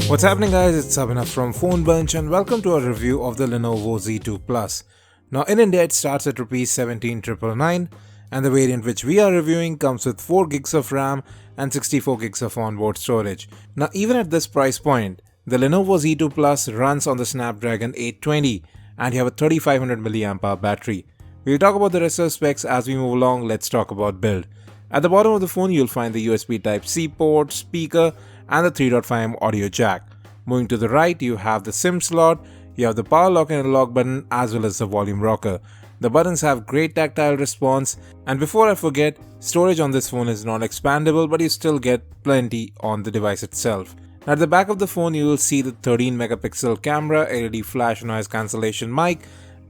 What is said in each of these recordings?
What's happening, guys? It's Abhinav from PhoneBunch and welcome to a review of the Lenovo Z2 Plus. Now in India it starts at Rs 17,999 and the variant which we are reviewing comes with 4 gigs of RAM and 64 gigs of onboard storage. Now even at this price point, the Lenovo Z2 Plus runs on the Snapdragon 820 and you have a 3500 mAh battery. We'll talk about the rest of the specs as we move along. Let's talk about build. At the bottom of the phone you'll find the USB Type-C port, speaker and the 3.5mm audio jack. Moving to the right, you have the SIM slot, you have the power lock and unlock button as well as the volume rocker. The buttons have great tactile response, and before I forget, storage on this phone is not expandable but you still get plenty on the device itself. At the back of the phone you will see the 13 megapixel camera, LED flash noise cancellation mic,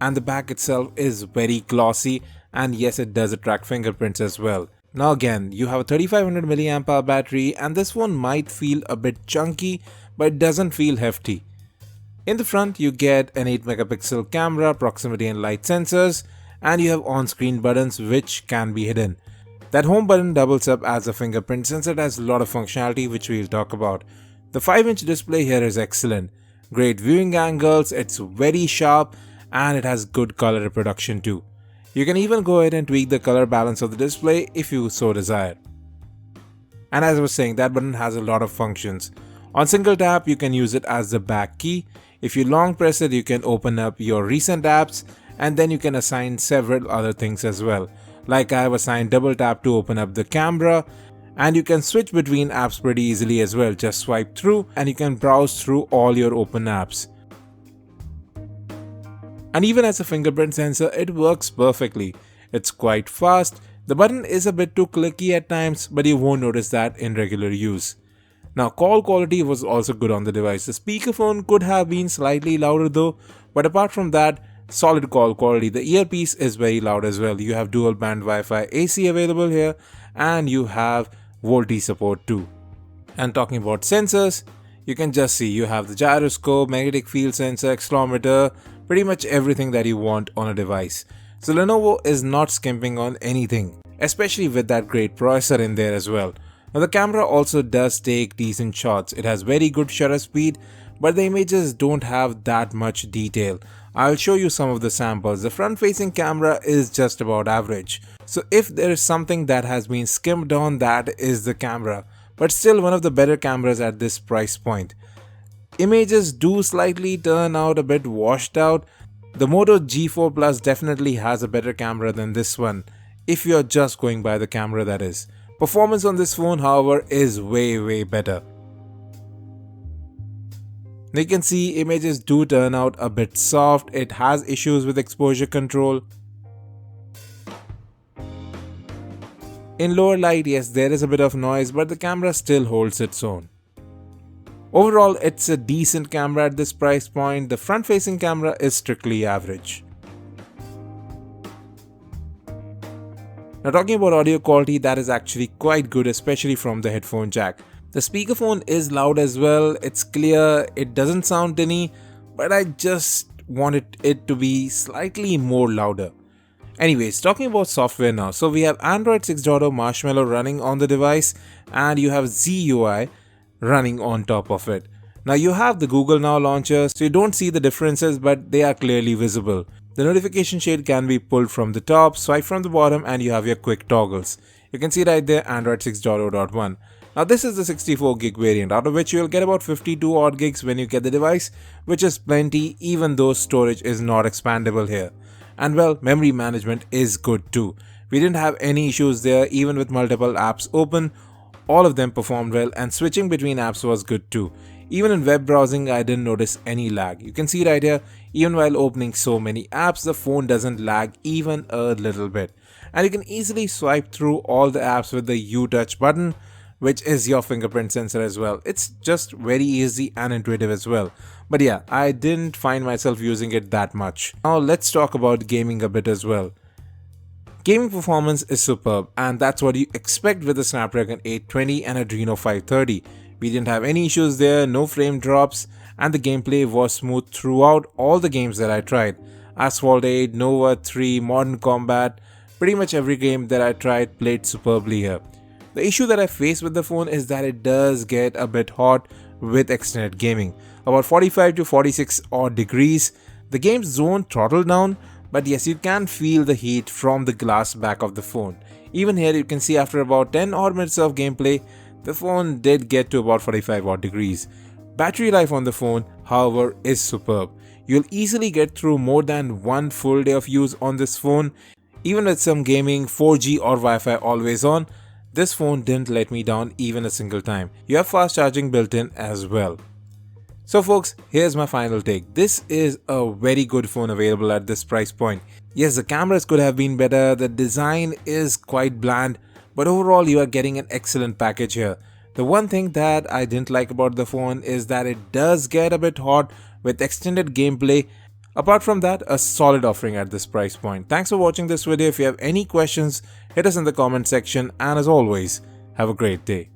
and the back itself is very glossy, and yes, it does attract fingerprints as well. Now again, you have a 3500 mAh battery and this one might feel a bit chunky but it doesn't feel hefty. In the front you get an 8 megapixel camera, proximity and light sensors, and you have on-screen buttons which can be hidden. That home button doubles up as a fingerprint sensor. It has a lot of functionality which we'll talk about. The 5-inch display here is excellent. Great viewing angles, it's very sharp and it has good color reproduction too. You can even go ahead and tweak the color balance of the display if you so desire. And as I was saying, that button has a lot of functions. On single tap, you can use it as the back key. If you long press it, you can open up your recent apps and then you can assign several other things as well. Like I have assigned double tap to open up the camera, and you can switch between apps pretty easily as well. Just swipe through and you can browse through all your open apps. And even as a fingerprint sensor, it works perfectly. It's quite fast. The button is a bit too clicky at times, but you won't notice that in regular use. Now, call quality was also good on the device. The speakerphone could have been slightly louder though, but apart from that, solid call quality. The earpiece is very loud as well. You have dual band Wi-Fi AC available here, and you have VoLTE support too. And talking about sensors, you can just see you have the gyroscope, magnetic field sensor, accelerometer, pretty much everything that you want on a device. So Lenovo is not skimping on anything, especially with that great processor in there as well. Now the camera also does take decent shots. It has very good shutter speed, but the images don't have that much detail. I'll show you some of the samples. The front facing camera is just about average. So if there is something that has been skimmed on, that is the camera, but still one of the better cameras at this price point. Images do slightly turn out a bit washed out. The Moto G4 Plus definitely has a better camera than this one, if you're just going by the camera, that is. Performance on this phone, however, is way better. You can see images do turn out a bit soft. It has issues with exposure control. In lower light, yes, there is a bit of noise, but the camera still holds its own. Overall, it's a decent camera at this price point. The front-facing camera is strictly average. Now talking about audio quality, that is actually quite good, especially from the headphone jack. The speakerphone is loud as well, it's clear, it doesn't sound tinny, but I just wanted it to be slightly more louder. Anyways, talking about software now. So we have Android 6.0 Marshmallow running on the device, and you have ZUI running on top of it. Now you have the Google Now launcher, so you don't see the differences, but they are clearly visible. The notification shade can be pulled from the top, swipe from the bottom, and you have your quick toggles. You can see right there Android 6.0.1. Now this is the 64 gig variant, out of which you will get about 52 odd gigs when you get the device, which is plenty even though storage is not expandable here. And well, memory management is good too. We didn't have any issues there even with multiple apps open. All of them performed well, and switching between apps was good too. Even in web browsing, I didn't notice any lag. You can see right here, even while opening so many apps, the phone doesn't lag even a little bit. And you can easily swipe through all the apps with the U-Touch button, which is your fingerprint sensor as well. It's just very easy and intuitive as well. But yeah, I didn't find myself using it that much. Now let's talk about gaming a bit as well. Gaming performance is superb, and that's what you expect with the Snapdragon 820 and Adreno 530. We didn't have any issues there, no frame drops, and the gameplay was smooth throughout all the games that I tried. Asphalt 8, Nova 3, Modern Combat, pretty much every game that I tried played superbly here. The issue that I face with the phone is that it does get a bit hot with extended gaming. About 45 to 46 odd degrees. The games don't throttle down, but yes, you can feel the heat from the glass back of the phone. Even here you can see after about 10 odd minutes of gameplay, the phone did get to about 45 odd degrees. Battery life on the phone, however, is superb. You'll easily get through more than one full day of use on this phone. Even with some gaming, 4G or Wi-Fi always on, this phone didn't let me down even a single time. You have fast charging built in as well. So folks, here's my final take. This is a very good phone available at this price point. Yes, the cameras could have been better, the design is quite bland, but overall you are getting an excellent package here. The one thing that I didn't like about the phone is that it does get a bit hot with extended gameplay. Apart from that, a solid offering at this price point. Thanks for watching this video. If you have any questions, hit us in the comment section, and as always, have a great day.